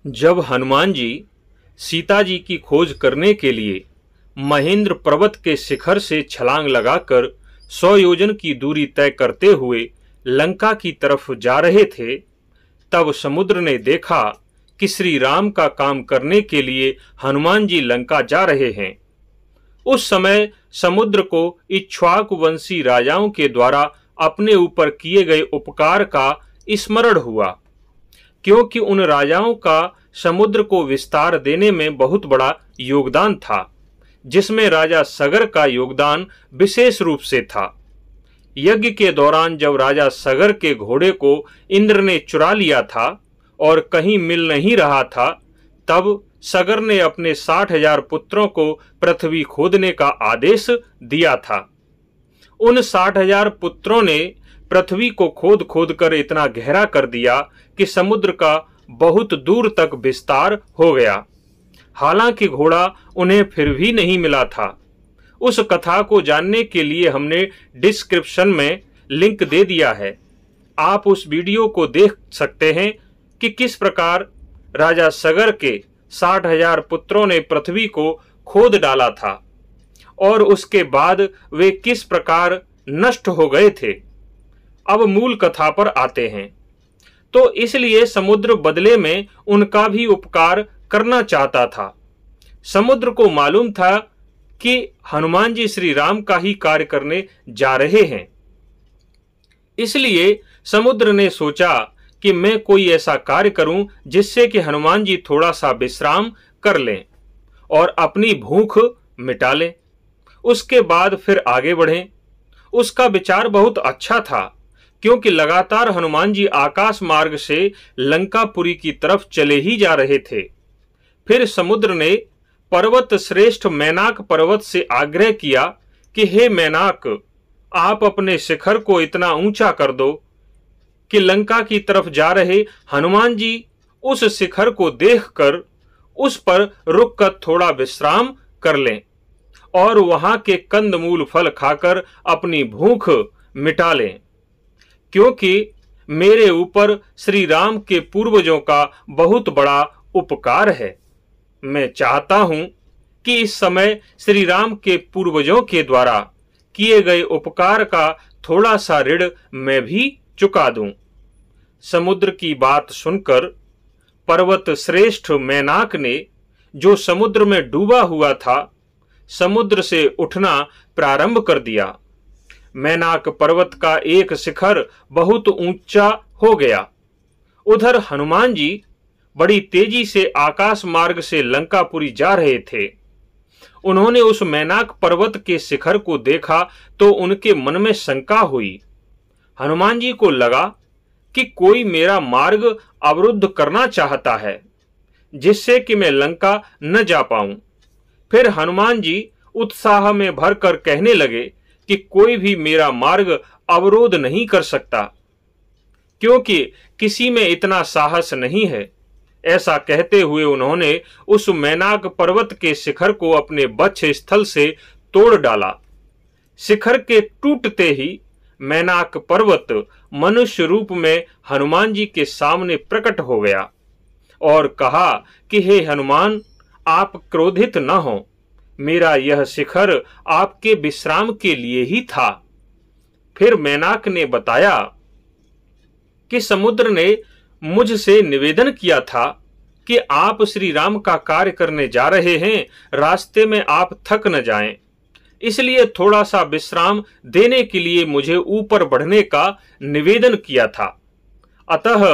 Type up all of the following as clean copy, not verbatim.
जब हनुमान जी सीता जी की खोज करने के लिए महेंद्र पर्वत के शिखर से छलांग लगाकर 100 योजन की दूरी तय करते हुए लंका की तरफ जा रहे थे, तब समुद्र ने देखा कि श्री राम का काम करने के लिए हनुमान जी लंका जा रहे हैं। उस समय समुद्र को इक्ष्वाकु वंशी राजाओं के द्वारा अपने ऊपर किए गए उपकार का स्मरण हुआ, क्योंकि उन राजाओं का समुद्र को विस्तार देने में बहुत बड़ा योगदान था, जिसमें राजा सगर का योगदान विशेष रूप से था। यज्ञ के दौरान जब राजा सगर के घोड़े को इंद्र ने चुरा लिया था और कहीं मिल नहीं रहा था, तब सगर ने अपने 60,000 पुत्रों को पृथ्वी खोदने का आदेश दिया था। उन 60,000 पुत्रों ने पृथ्वी को खोद खोद कर इतना गहरा कर दिया कि समुद्र का बहुत दूर तक विस्तार हो गया। हालांकि घोड़ा उन्हें फिर भी नहीं मिला था। उस कथा को जानने के लिए हमने डिस्क्रिप्शन में लिंक दे दिया है। आप उस वीडियो को देख सकते हैं कि किस प्रकार राजा सगर के 60,000 पुत्रों ने पृथ्वी को खोद डाला था और उसके बाद वे किस प्रकार नष्ट हो गए थे। अब मूल कथा पर आते हैं। तो इसलिए समुद्र बदले में उनका भी उपकार करना चाहता था। समुद्र को मालूम था कि हनुमान जी श्री राम का ही कार्य करने जा रहे हैं। इसलिए समुद्र ने सोचा कि मैं कोई ऐसा कार्य करूं जिससे कि हनुमान जी थोड़ा सा विश्राम कर लें और अपनी भूख मिटा लें, उसके बाद फिर आगे बढ़ें। उसका विचार बहुत अच्छा था, क्योंकि लगातार हनुमान जी आकाश मार्ग से लंकापुरी की तरफ चले ही जा रहे थे। फिर समुद्र ने पर्वत श्रेष्ठ मैनाक पर्वत से आग्रह किया कि हे मैनाक, आप अपने शिखर को इतना ऊंचा कर दो कि लंका की तरफ जा रहे हनुमान जी उस शिखर को देखकर उस पर रुककर थोड़ा विश्राम कर लें और वहां के कंदमूल फल खाकर अपनी भूख मिटा लें, क्योंकि मेरे ऊपर श्री राम के पूर्वजों का बहुत बड़ा उपकार है। मैं चाहता हूं कि इस समय श्री राम के पूर्वजों के द्वारा किए गए उपकार का थोड़ा सा ऋण मैं भी चुका दूं। समुद्र की बात सुनकर पर्वत श्रेष्ठ मैनाक ने, जो समुद्र में डूबा हुआ था, समुद्र से उठना प्रारंभ कर दिया। मैनाक पर्वत का एक शिखर बहुत ऊंचा हो गया। उधर हनुमान जी बड़ी तेजी से आकाश मार्ग से लंकापुरी जा रहे थे। उन्होंने उस मैनाक पर्वत के शिखर को देखा तो उनके मन में शंका हुई। हनुमान जी को लगा कि कोई मेरा मार्ग अवरुद्ध करना चाहता है, जिससे कि मैं लंका न जा पाऊं। फिर हनुमान जी उत्साह में भरकर कहने लगे कि कोई भी मेरा मार्ग अवरोध नहीं कर सकता, क्योंकि किसी में इतना साहस नहीं है। ऐसा कहते हुए उन्होंने उस मैनाक पर्वत के शिखर को अपने वक्ष स्थल से तोड़ डाला। शिखर के टूटते ही मैनाक पर्वत मनुष्य रूप में हनुमान जी के सामने प्रकट हो गया और कहा कि हे हनुमान, आप क्रोधित न हो। मेरा यह शिखर आपके विश्राम के लिए ही था। फिर मैनाक ने बताया कि समुद्र ने मुझसे निवेदन किया था कि आप श्री राम का कार्य करने जा रहे हैं, रास्ते में आप थक न जाएं, इसलिए थोड़ा सा विश्राम देने के लिए मुझे ऊपर बढ़ने का निवेदन किया था। अतः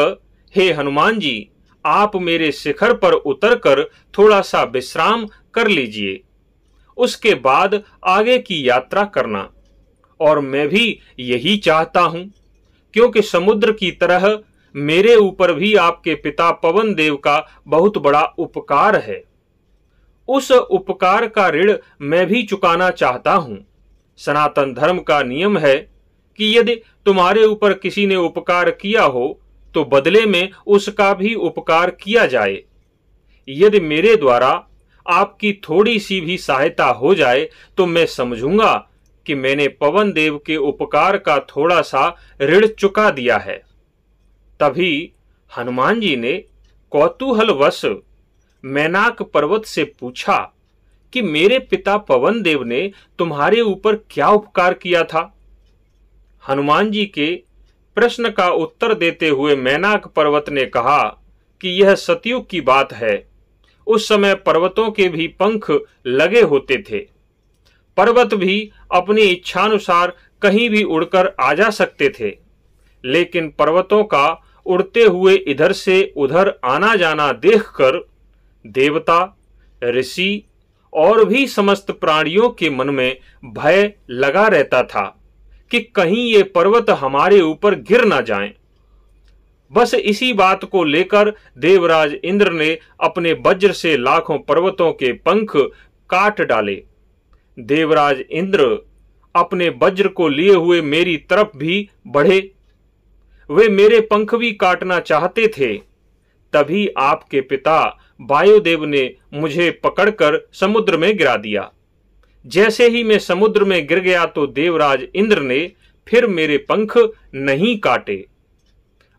हे हनुमान जी, आप मेरे शिखर पर उतरकर थोड़ा सा विश्राम कर लीजिए, उसके बाद आगे की यात्रा करना। और मैं भी यही चाहता हूं, क्योंकि समुद्र की तरह मेरे ऊपर भी आपके पिता पवन देव का बहुत बड़ा उपकार है। उस उपकार का ऋण मैं भी चुकाना चाहता हूं। सनातन धर्म का नियम है कि यदि तुम्हारे ऊपर किसी ने उपकार किया हो तो बदले में उसका भी उपकार किया जाए। यदि मेरे द्वारा आपकी थोड़ी सी भी सहायता हो जाए तो मैं समझूंगा कि मैंने पवन देव के उपकार का थोड़ा सा ऋण चुका दिया है। तभी हनुमान जी ने कौतूहलवश मैनाक पर्वत से पूछा कि मेरे पिता पवन देव ने तुम्हारे ऊपर क्या उपकार किया था। हनुमान जी के प्रश्न का उत्तर देते हुए मैनाक पर्वत ने कहा कि यह सतयुग की बात है। उस समय पर्वतों के भी पंख लगे होते थे। पर्वत भी अपनी इच्छानुसार कहीं भी उड़कर आ जा सकते थे, लेकिन पर्वतों का उड़ते हुए इधर से उधर आना जाना देखकर देवता, ऋषि और भी समस्त प्राणियों के मन में भय लगा रहता था कि कहीं ये पर्वत हमारे ऊपर गिर ना जाएं। बस इसी बात को लेकर देवराज इंद्र ने अपने वज्र से लाखों पर्वतों के पंख काट डाले। देवराज इंद्र अपने वज्र को लिए हुए मेरी तरफ भी बढ़े। वे मेरे पंख भी काटना चाहते थे। तभी आपके पिता वायुदेव ने मुझे पकड़कर समुद्र में गिरा दिया। जैसे ही मैं समुद्र में गिर गया तो देवराज इंद्र ने फिर मेरे पंख नहीं काटे।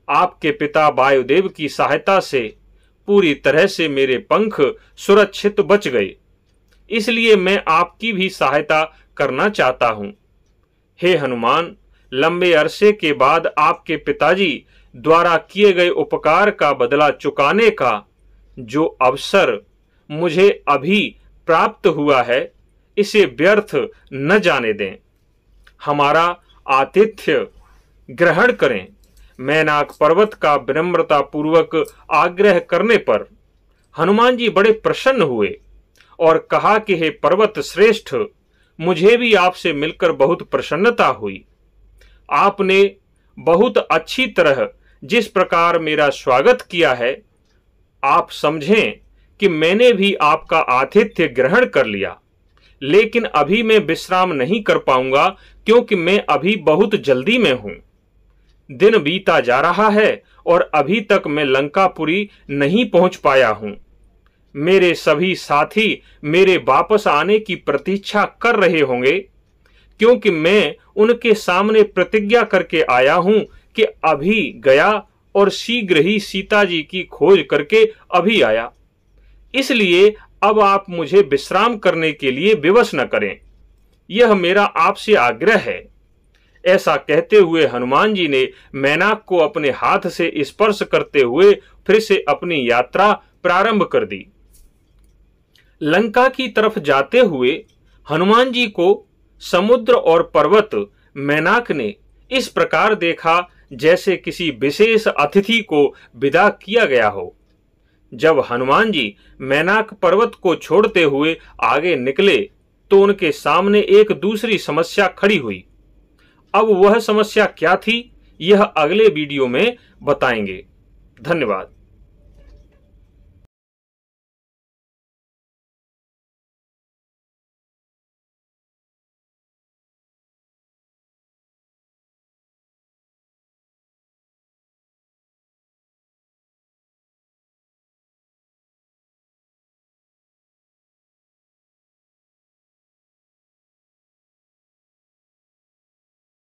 आपके पिता वायुदेव की सहायता से पूरी तरह से मेरे पंख सुरक्षित बच गए। इसलिए मैं आपकी भी सहायता करना चाहता हूं। हे हनुमान, लंबे अरसे के बाद आपके पिताजी द्वारा किए गए उपकार का बदला चुकाने का जो अवसर मुझे अभी प्राप्त हुआ है, इसे व्यर्थ न जाने दें। हमारा आतिथ्य ग्रहण करें। मैनाक पर्वत का विनम्रता पूर्वक आग्रह करने पर हनुमान जी बड़े प्रसन्न हुए और कहा कि हे पर्वत श्रेष्ठ, मुझे भी आपसे मिलकर बहुत प्रसन्नता हुई। आपने बहुत अच्छी तरह जिस प्रकार मेरा स्वागत किया है, आप समझें कि मैंने भी आपका आतिथ्य ग्रहण कर लिया, लेकिन अभी मैं विश्राम नहीं कर पाऊंगा क्योंकि मैं अभी बहुत जल्दी में हूं। दिन बीता जा रहा है और अभी तक मैं लंकापुरी नहीं पहुंच पाया हूं। मेरे सभी साथी मेरे वापस आने की प्रतीक्षा कर रहे होंगे, क्योंकि मैं उनके सामने प्रतिज्ञा करके आया हूं कि अभी गया और शीघ्र ही सीता जी की खोज करके अभी आया। इसलिए अब आप मुझे विश्राम करने के लिए विवश न करें। यह मेरा आपसे आग्रह है। ऐसा कहते हुए हनुमान जी ने मैनाक को अपने हाथ से स्पर्श करते हुए फिर से अपनी यात्रा प्रारंभ कर दी। लंका की तरफ जाते हुए हनुमान जी को समुद्र और पर्वत मैनाक ने इस प्रकार देखा जैसे किसी विशेष अतिथि को विदा किया गया हो। जब हनुमान जी मैनाक पर्वत को छोड़ते हुए आगे निकले तो उनके सामने एक दूसरी समस्या खड़ी हुई। अब वह समस्या क्या थी, यह अगले वीडियो में बताएंगे। धन्यवाद।